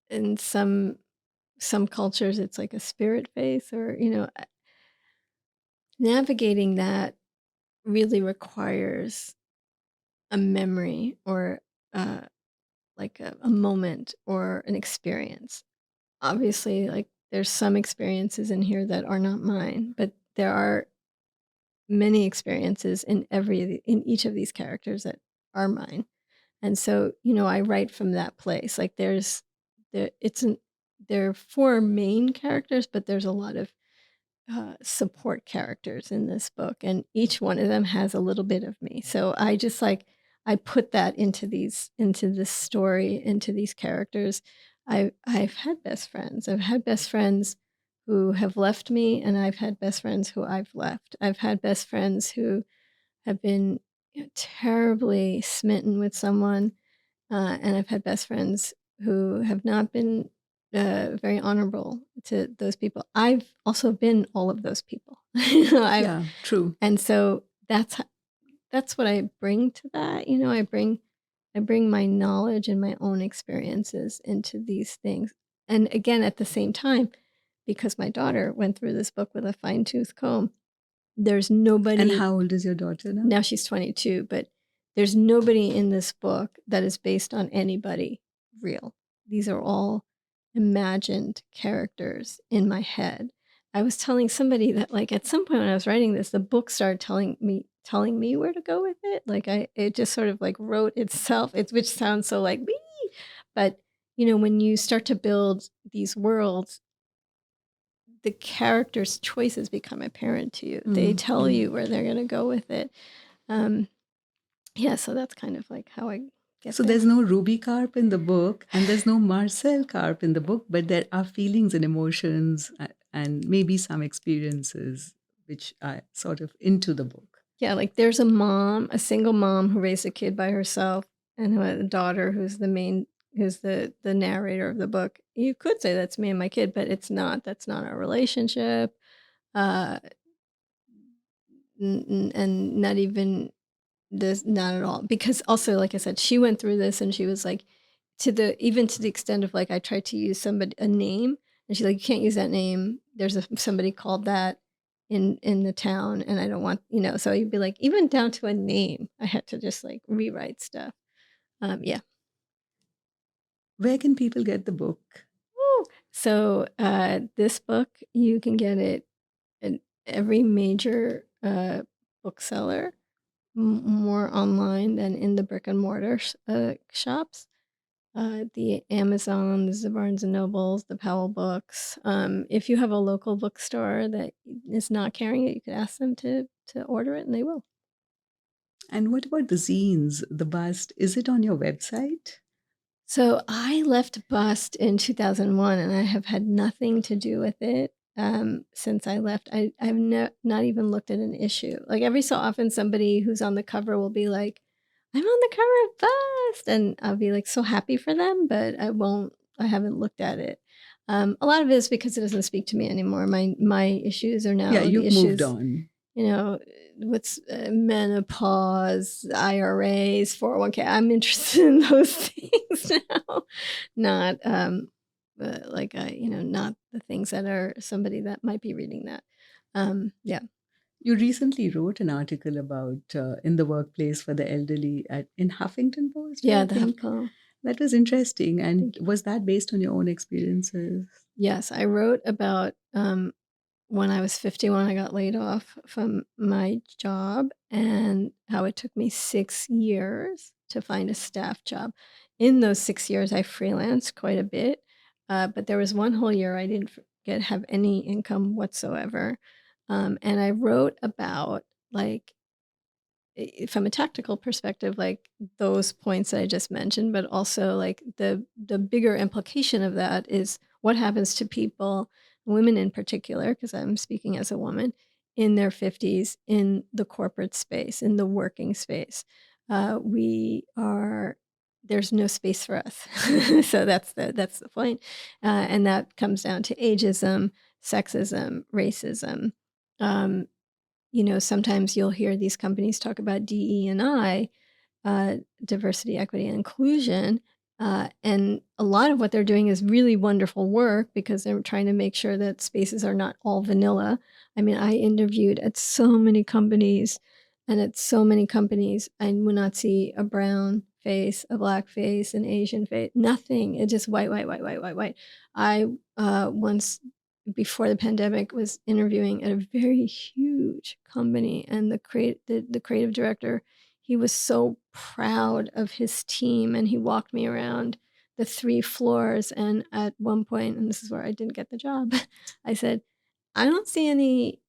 B: in some cultures, it's like a spirit face, or navigating that really requires a memory or uh, like a moment or an experience. Obviously, like there's some experiences in here that are not mine, but there are many experiences in each of these characters that are mine. And so, I write from that place. Like there it's an there are four main characters, but there's a lot of support characters in this book, and each one of them has a little bit of me. So I just like I put that into this story, into these characters. I've had best friends. I've had best friends who have left me, and I've had best friends who I've left. I've had best friends who have been terribly smitten with someone, and I've had best friends who have not been very honorable to those people. I've also been all of those people. I've
A: Yeah, true.
B: and so that's what I bring to that. I bring my knowledge and my own experiences into these things. And again, at the same time, because my daughter went through this book with a fine-tooth comb, there's
A: And
B: nobody.
A: how old is your daughter now?
B: Now she's 22, but there's nobody in this book that is based on anybody real. These are all imagined characters in my head. I was telling somebody that like at some point when I was writing this, the book started telling me where to go with it. Like it just sort of like wrote itself. Which sounds so like me, but when you start to build these worlds, the characters' choices become apparent to you. They tell you where they're going to go with it. Um, yeah, so that's kind of like how I get
A: So
B: there.
A: there's no Ruby Karp in the book, and there's no Marcelle Karp in the book, but there are feelings and emotions and maybe some experiences which are sort of into the book.
B: Yeah, like there's a single mom who raised a kid by herself, and who had a daughter who's the narrator of the book. You could say that's me and my kid, but it's not. That's not our relationship. Uh, and not even this, not at all. Because also, like I said, she went through this, and she was like, even to the extent of like, I tried to use a name, and she's like, you can't use that name. There's somebody called that in the town, and I don't want, so you'd be like, even down to a name, I had to just like rewrite stuff. Yeah.
A: Where can people get the book?
B: Woo! So this book, you can get it at every major bookseller, more online than in the brick and mortar shops. The Amazons, the Barnes and Nobles, the Powell Books. If you have a local bookstore that is not carrying it, you could ask them to order it, and they will.
A: And what about the zines, the bust? Is it on your website?
B: So I left Bust in 2001, and I have had nothing to do with it since I left. I've not even looked at an issue. Like every so often, somebody who's on the cover will be like, "I'm on the cover of Bust," and I'll be like so happy for them, but I won't. I haven't looked at it. A lot of it is because it doesn't speak to me anymore. My issues are now
A: Yeah,
B: the
A: you've moved
B: issues.
A: on.
B: You know, what's menopause, IRAs, 401k. I'm interested in those things now, not like not the things that are somebody that might be reading that. Yeah,
A: You recently wrote an article about in the workplace for the elderly in Huffington Post, I
B: yeah, the
A: think.
B: HuffPo.
A: That was interesting. And
B: Thank you.
A: was that based on your own experiences?
B: Yes, I wrote about when I was 51, I got laid off from my job and how it took me 6 years to find a staff job. In those 6 years, I freelanced quite a bit, but there was one whole year I didn't have any income whatsoever. And I wrote about like from a tactical perspective, like those points that I just mentioned, but also like the bigger implication of that is what happens to people, women in particular, because I'm speaking as a woman, in their 50s in the corporate space, in the working space. We are There's no space for us. So that's the point. And that comes down to ageism, sexism, racism. Um, sometimes you'll hear these companies talk about DE&I, diversity, equity, and inclusion. And a lot of what they're doing is really wonderful work because they're trying to make sure that spaces are not all vanilla. I mean, I interviewed at so many companies, and at so many companies, I would not see a brown face, a black face, an Asian face, nothing. It's just white, white, white, white, white, white. I once, before the pandemic, was interviewing at a very huge company, and the creative director, he was so proud of his team, and he walked me around the 3 floors, and at one point, and this is where I didn't get the job, I said, "I don't see any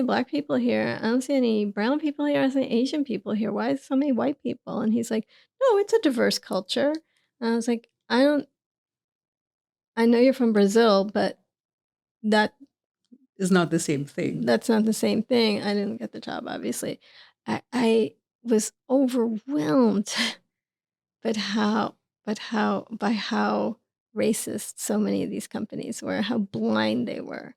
B: black people here. I don't see any brown people here. I don't see any Asian people here. Why is so many white people?" And he's like, "No, it's a diverse culture." And I was like, I know you're from Brazil, but that
A: Is not the same thing.
B: that's not the same thing." I didn't get the job, obviously. I was overwhelmed but by how racist so many of these companies were, how blind they were.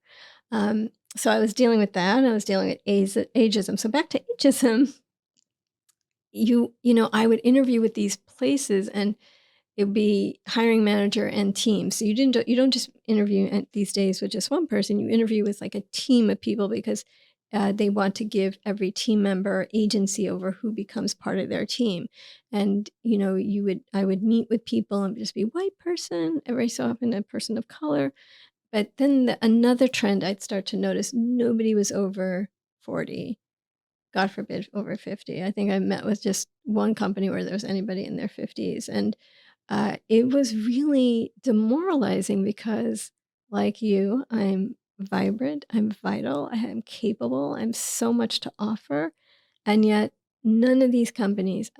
B: So I was dealing with that, and I was dealing with ageism. So back to ageism, I would interview with these places, and it would be hiring manager and team. So you don't just interview these days with just one person. You interview with like a team of people because they want to give every team member agency over who becomes part of their team. And I would meet with people and just be white person, every so often a person of color. But then another trend I'd start to notice: nobody was over 40. God forbid over 50. I think I met with just one company where there was anybody in their 50s. And it was really demoralizing because, like you, I'm vibrant, I'm vital, I am capable, I'm so much to offer. And yet, none of these companies,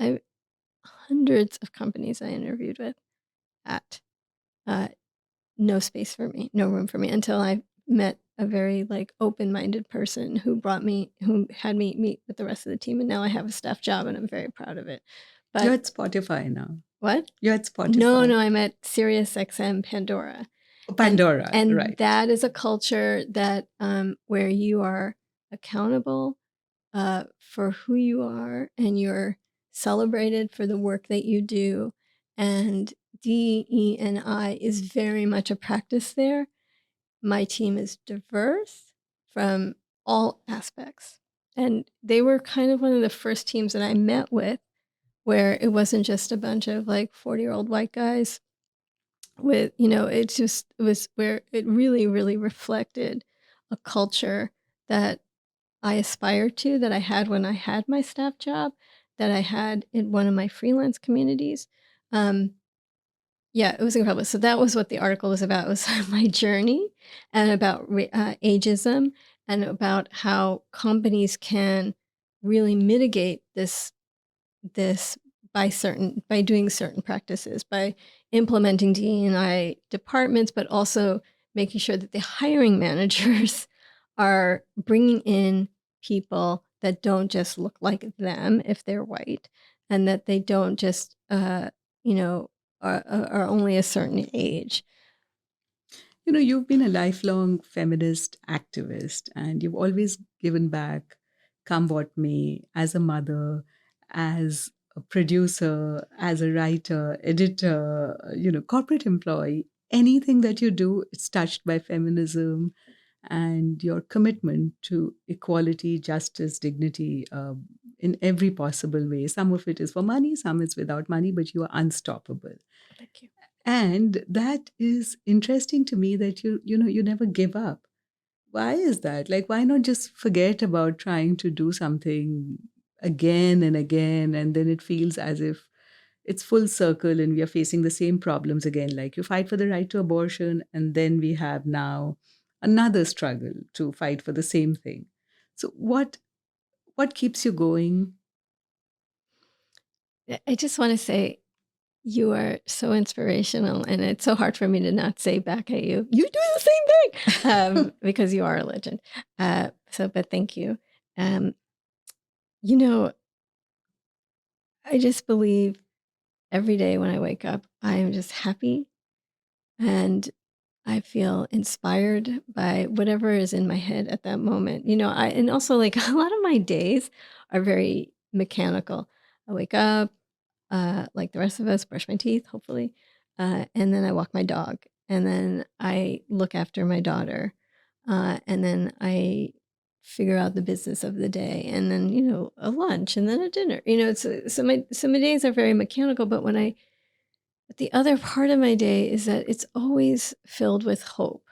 B: hundreds of companies I interviewed with at uh, no space for me, no room for me until I met a very like open-minded person who had me meet with the rest of the team. And now I have a staff job and I'm very proud of it.
A: You're
B: But
A: at Spotify now.
B: what?
A: You're at
B: No,
A: Spotify.
B: no, I'm at SiriusXM Pandora.
A: Pandora,
B: And
A: right.
B: that is a culture that where you are accountable for who you are, and you're celebrated for the work that you do. And DE&I is very much a practice there. My team is diverse from all aspects. And they were kind of one of the first teams that I met with where it wasn't just a bunch of like 40-year-old white guys with, it was where it really, really reflected a culture that I aspired to, that I had when I had my staff job, that I had in one of my freelance communities. Um, yeah, it was incredible. So that was what the article was about. It was my journey, and about ageism, and about how companies can really mitigate this by doing certain practices, by implementing DEI departments, but also making sure that the hiring managers are bringing in people that don't just look like them if they're white, and that they don't just you know are only a certain age.
A: You know, you've been a lifelong feminist activist and you've always given back, come what may, as a mother, as a producer, as a writer, editor, corporate employee. Anything that you do, it's touched by feminism and your commitment to equality, justice, dignity in every possible way. Some of it is for money, some is without money, but you are unstoppable.
B: Thank you.
A: And that is interesting to me that you never give up. Why is that? Like, why not just forget about trying to do something again and again, and then it feels as if it's full circle and we are facing the same problems again. Like, you fight for the right to abortion, and then we have now another struggle to fight for the same thing. So what keeps you going?
B: I just want to say you are so inspirational, and it's so hard for me to not say back at you, "You do the same thing," because you are a legend. But thank you. Um, you know, I just believe every day when I wake up, I am just happy and I feel inspired by whatever is in my head at that moment. And also like a lot of my days are very mechanical. I wake up, like the rest of us, brush my teeth, hopefully, and then I walk my dog, and then I look after my daughter, and then I figure out the business of the day, and then a lunch, and then a dinner. So my days are very mechanical, but the other part of my day is that it's always filled with hope,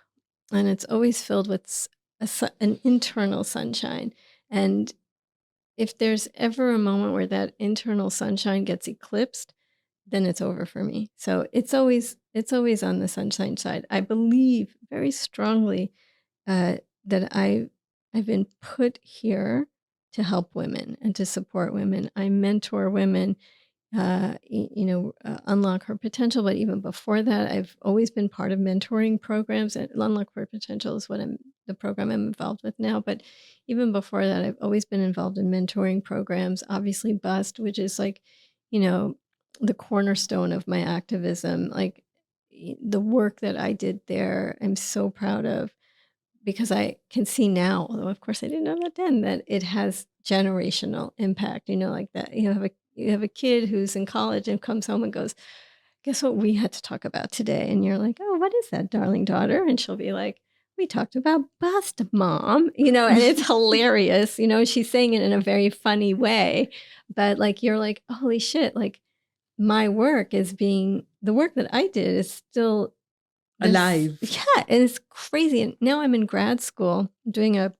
B: and it's always filled with an internal sunshine. And if there's ever a moment where that internal sunshine gets eclipsed, then it's over for me. So it's always on the sunshine side. I believe very strongly uh, that I've been put here to help women and to support women. I mentor women, unlock her potential. But even before that, I've always been part of mentoring programs. And Unlock Her Potential is the program I'm involved with now. But even before that, I've always been involved in mentoring programs. Obviously, Bust, which is like, you know, the cornerstone of my activism. Like the work that I did there, I'm so proud of because I can see now, although of course I didn't know that then, that it has generational impact. Like that you have a kid who's in college and comes home and goes, "Guess what we had to talk about today?" And you're like, "Oh, what is that, darling daughter?" And she'll be like, "We talked about bust, mom." And it's hilarious. She's saying it in a very funny way, but like you're like, "Holy shit!" Like my work is being the work that I did is still this,
A: Alive.
B: yeah, and it's crazy. And now I'm in grad school doing a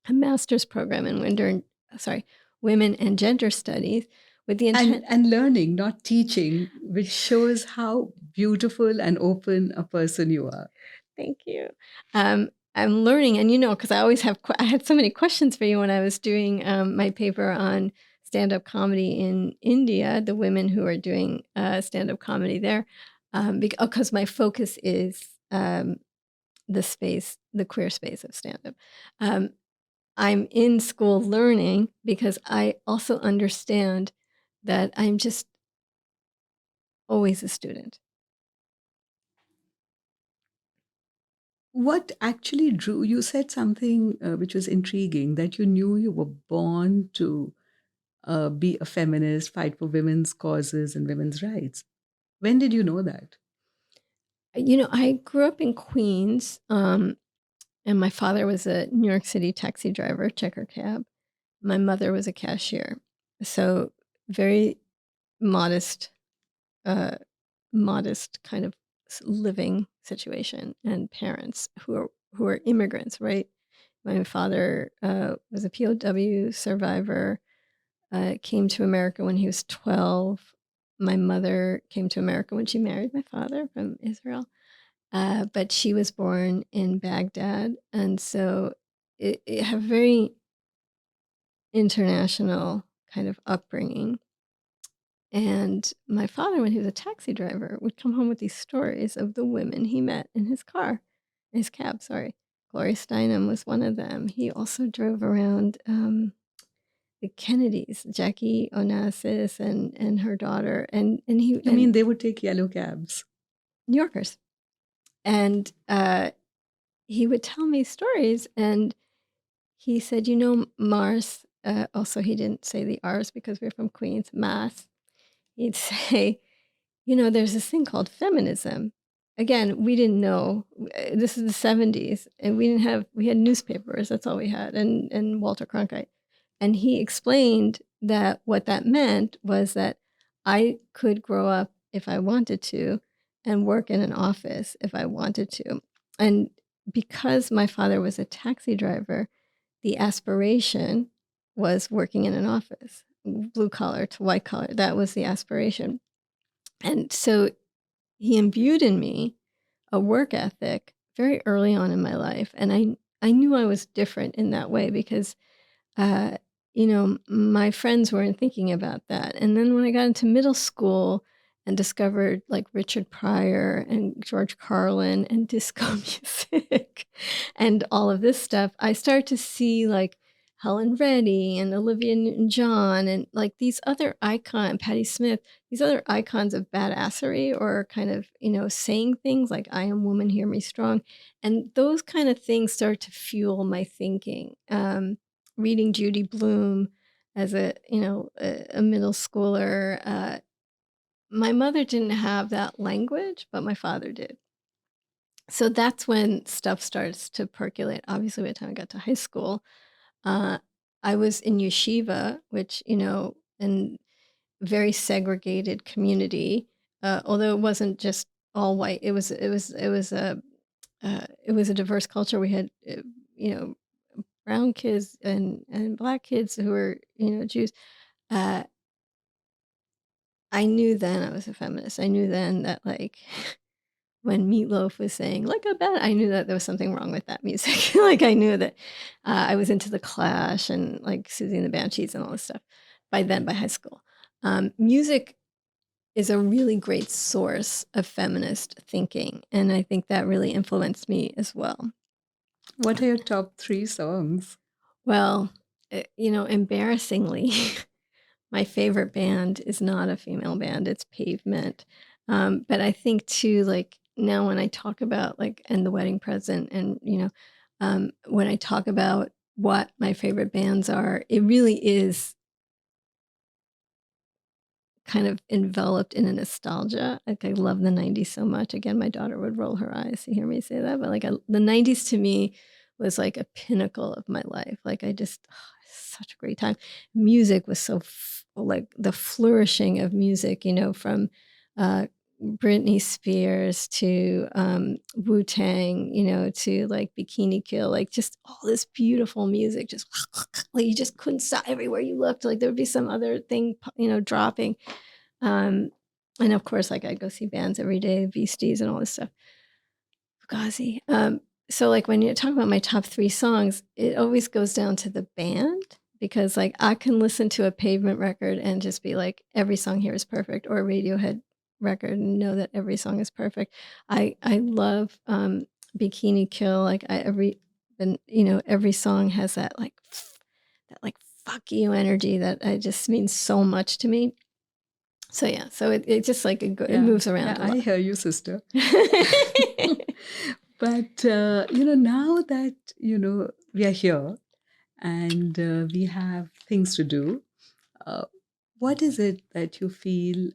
B: master's program in women and gender studies with the
A: and
B: intent.
A: and learning, not teaching, which shows how beautiful and open a person you are.
B: Thank you. I'm learning, and because I always I had so many questions for you when I was doing my paper on stand-up comedy in India, the women who are doing stand-up comedy there, because my focus is the queer space of stand-up. Um, I'm in school learning because I also understand that I'm just always a student.
A: What actually drew you? Said something which was intriguing, that you knew you were born to be a feminist, fight for women's causes and women's rights. When did you know that?
B: I grew up in Queens, and my father was a New York City taxi driver, checker cab. My mother was a cashier. So very modest, uh, modest kind of living situation, and parents who are immigrants, right? My father was a POW survivor, came to America when he was 12. My mother came to America when she married my father from Israel, but she was born in Baghdad. And so it have very international kind of upbringing. And my father, when he was a taxi driver, would come home with these stories of the women he met in his car, his cab, sorry. Gloria Steinem was one of them. He also drove around the Kennedys, Jackie Onassis and her daughter, and he
A: I mean,
B: and
A: they would take yellow cabs.
B: New Yorkers. And he would tell me stories, and he said, you know, Mars, also he didn't say the R's because we're from Queens, Mass. He'd say, you know, there's this thing called feminism. Again, we didn't know. This is the 70s, and we had newspapers, that's all we had, and Walter Cronkite. And he explained that what that meant was that I could grow up if I wanted to and work in an office if I wanted to. And because my father was a taxi driver, the aspiration was working in an office, blue collar to white collar. That was the aspiration. And so he imbued in me a work ethic very early on in my life. And I knew I was different in that way because uh, you know, my friends weren't thinking about that. And then when I got into middle school and discovered like Richard Pryor and George Carlin and disco music and all of this stuff, I started to see like Helen Reddy and Olivia Newton-John and like these other icons, Patti Smith, these other icons of badassery or kind of, you know, saying things like "I am woman, hear me strong," and those kind of things start to fuel my thinking. Reading Judy Blume as a, you know, a middle schooler. My mother didn't have that language, but my father did. So that's when stuff starts to percolate. Obviously, by the time I got to high school, uh, I was in yeshiva, which, you know, in very segregated community. Although it wasn't just all white, it was a diverse culture. We had, you know, brown kids and black kids who were, you know, Jews. Uh, I knew then I was a feminist. I knew then that like when Meatloaf was saying like a bad, I knew that there was something wrong with that music. Like I knew that I was into the Clash and like Susie and the Banshees and all this stuff. By then, by high school, music is a really great source of feminist thinking, and I think that really influenced me as well.
A: What are your top 3 songs?
B: Well, you know, embarrassingly, my favorite band is not a female band, it's Pavement. But I think too, like now when I talk about like and The Wedding Present and you know, when I talk about what my favorite bands are, it really is kind of enveloped in a nostalgia. Like I love the 90s so much. Again, my daughter would roll her eyes to hear me say that, but like the 90s to me was like a pinnacle of my life. Like I just such a great time. Music was so like the flourishing of music, you know, from uh Britney Spears to Wu-Tang, you know, to like Bikini Kill, like just all this beautiful music, just like you just couldn't stop everywhere you looked. Like there would be some other thing, you know, dropping. Um, and of course, like I'd go see bands every day, Beasties and all this stuff. Fugazi. So like when you talk about my top 3 songs, it always goes down to the band because like I can listen to a Pavement record and just be like, every song here is perfect, or a Radiohead record and know that every song is perfect. I love Bikini Kill. Like you know, every song has that like that like fuck you energy that I just means so much to me. So yeah, so it just like it
A: Yeah,
B: moves around
A: yeah,
B: a
A: I
B: lot.
A: hear you, sister. But now that we are here and we have things to do, uh, what is it that you feel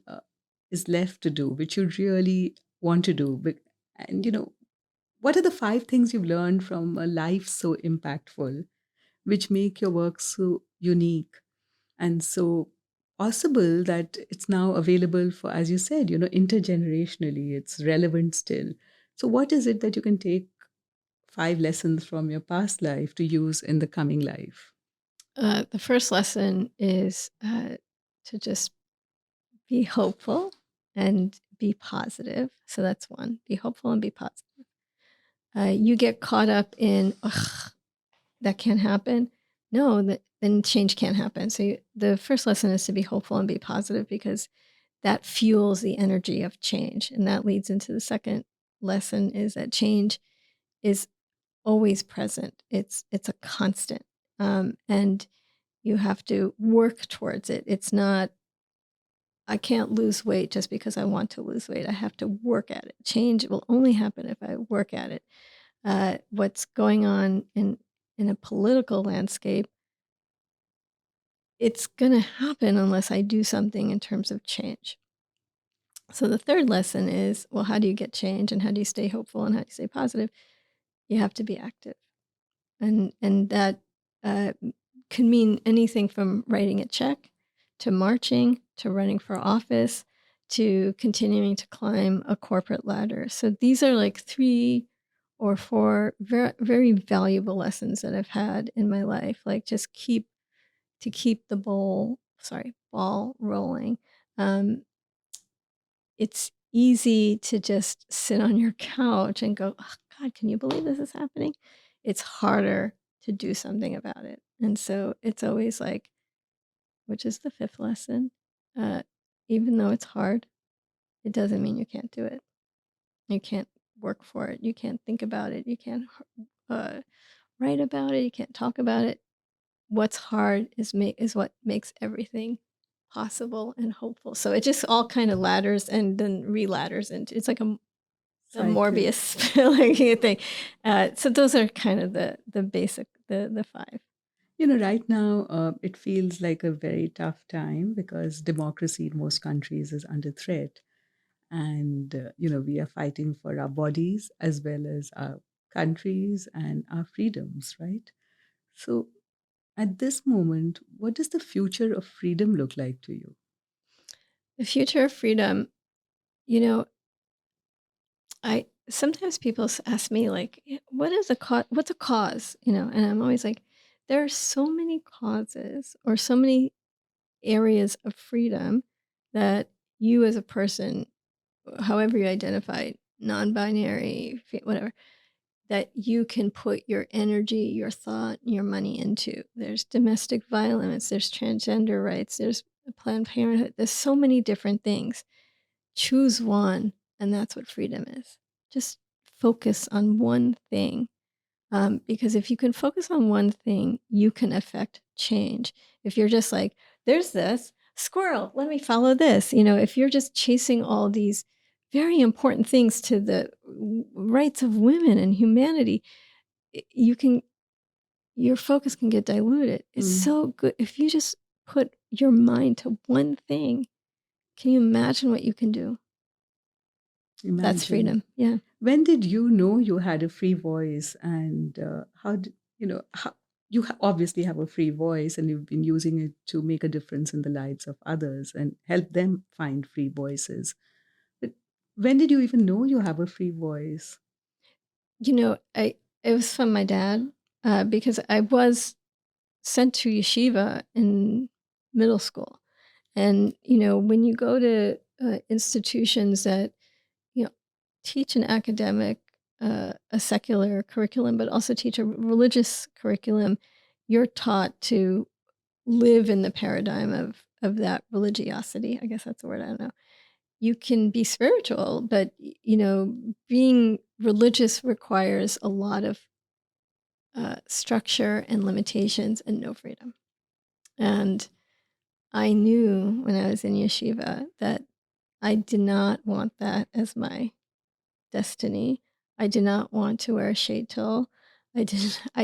A: is left to do, which you really want to do? And what are the 5 things you've learned from a life so impactful, which make your work so unique and so possible that it's now available for, as you said, intergenerationally, it's relevant still. So, what is it that you can take 5 lessons from your past life to use in the coming life?
B: The first lesson is to just be hopeful and be positive. So that's one. Be hopeful and be positive. You get caught up in, ugh, that can't happen. no, then change can't happen. So the first lesson is to be hopeful and be positive, because that fuels the energy of change. And that leads into the second lesson, is that change is always present. It's a constant. And you have to work towards it. It's not, I can't lose weight just because I want to lose weight. I have to work at it. Change will only happen if I work at it. What's going on in a political landscape, it's going to happen unless I do something in terms of change. So the third lesson is, well, how do you get change, and how do you stay hopeful, and how do you stay positive? You have to be active. And that uh, can mean anything from writing a check, to marching, to running for office, to continuing to climb a corporate ladder. So these are like 3 or 4 very, very valuable lessons that I've had in my life. Like, just keep the ball rolling. Um, it's easy to just sit on your couch and go, oh, God, can you believe this is happening? It's harder to do something about it. And so it's always like, which is the fifth lesson, uh, even though it's hard, it doesn't mean you can't do it. You can't work for it. You can't think about it. You can't uh, write about it. You can't talk about it. What's hard is what makes everything possible and hopeful. So it just all kind of ladders and then re-ladders into, it's like the
A: Cycle.
B: Morbius like thing. So those are kind of the basic, the 5.
A: Right now, it feels like a very tough time because democracy in most countries is under threat. And, we are fighting for our bodies as well as our countries and our freedoms, right? So, at this moment, what does the future of freedom look like to you?
B: The future of freedom, you know, I sometimes people ask me like, what is a cause? What's a cause? And I'm always like, there are so many causes, or so many areas of freedom, that you as a person, however you identify, non-binary, whatever, that you can put your energy, your thought, your money into. There's domestic violence, there's transgender rights, there's Planned Parenthood. There's so many different things. Choose one, and that's what freedom is. Just focus on one thing. Because if you can focus on one thing, you can affect change. If you're just like, there's this squirrel, let me follow this. If you're just chasing all these very important things to the rights of women and humanity, you can, your focus can get diluted. It's
A: Mm,
B: so good if you just put your mind to one thing. Can you imagine what you can do? That's
A: imagine.
B: freedom. Yeah.
A: When did you know you had a free voice, and how did how obviously have a free voice, and you've been using it to make a difference in the lives of others and help them find free voices. But when did you even know you have a free voice?
B: It was from my dad, because I was sent to yeshiva in middle school. And, when you go to institutions that, you know, teach an academic, a secular curriculum, but also teach a religious curriculum, you're taught to live in the paradigm of that religiosity. I guess that's the word. I don't know. You can be spiritual, but, being religious requires a lot of structure and limitations and no freedom. And I knew when I was in yeshiva that I did not want that as my destiny. I did not want to wear a sheitel. I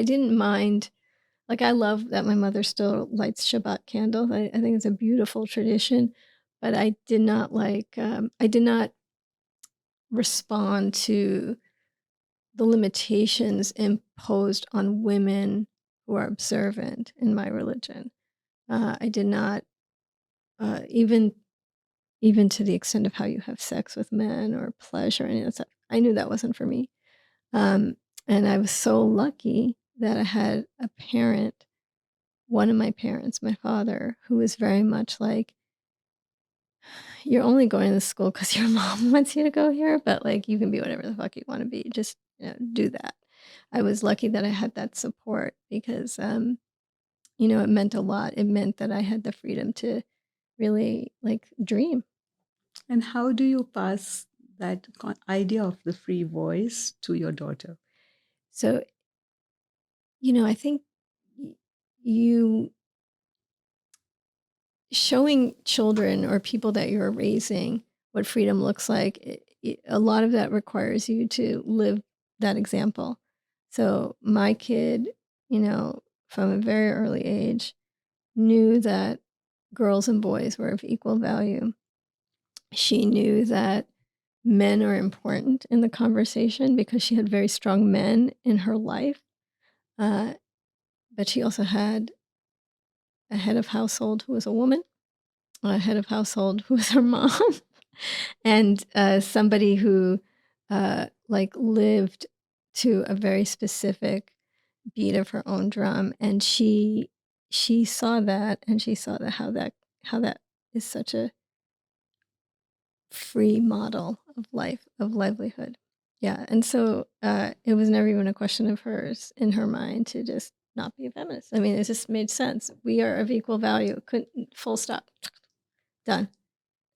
B: didn't mind. Like, I love that my mother still lights Shabbat candles. I think it's a beautiful tradition, but I did not respond to the limitations imposed on women who are observant in my religion. I did not, even to the extent of how you have sex with men or pleasure, any of that stuff. I knew that wasn't for me. Um, and I was so lucky that I had a parent, one of my parents, my father, who was very much like, you're only going to school because your mom wants you to go here, but like, you can be whatever the fuck you want to be. Just, do that. I was lucky that I had that support, because it meant a lot. It meant that I had the freedom to really dream.
A: And how do you pass that idea of the free voice to your daughter?
B: So, I think you showing children or people that you're raising what freedom looks like, a lot of that requires you to live that example. So my kid, from a very early age, knew that girls and boys were of equal value. She knew that men are important in the conversation because she had very strong men in her life. Uh, but she also had a head of household who was a woman, a head of household who was her mom, and somebody who lived to a very specific beat of her own drum. And she saw that, and she saw that how that is such a free model of life, of livelihood. Yeah. And so it was never even a question of hers in her mind to just not be a feminist. I mean, it just made sense. We are of equal value. Couldn't, full stop. Done.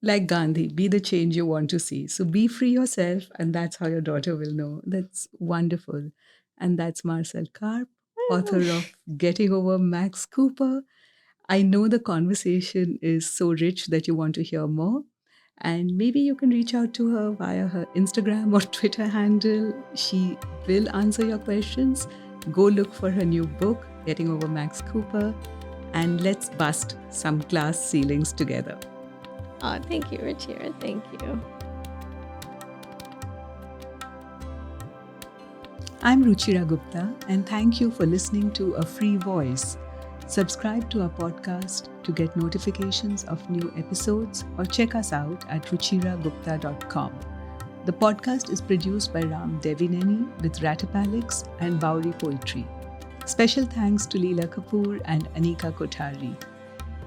A: Like Gandhi, be the change you want to see. So be free yourself, and that's how your daughter will know. That's wonderful. And that's Marcelle Karp, author of Getting Over Max Cooper. I know the conversation is so rich that you want to hear more. And maybe you can reach out to her via her Instagram or Twitter handle. She will answer your questions. Go look for her new book, Getting Over Max Cooper, and let's bust some glass ceilings together.
B: Oh, thank you, Ruchira. Thank you.
A: I'm Ruchira Gupta, and thank you for listening to A Free Voice. Subscribe to our podcast to get notifications of new episodes, or check us out at ruchiragupta.com. The podcast is produced by Ram Devineni with Ratapalix and Bowery Poetry. Special thanks to Leela Kapoor and Anika Kothari.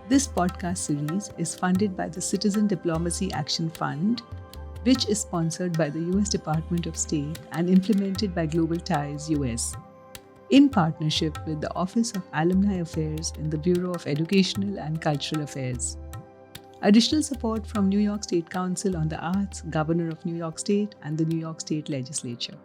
A: This podcast series is funded by the Citizen Diplomacy Action Fund, which is sponsored by the US Department of State and implemented by Global Ties US, in partnership with the Office of Alumni Affairs in the Bureau of Educational and Cultural Affairs. Additional support from New York State Council on the Arts, Governor of New York State, and the New York State Legislature.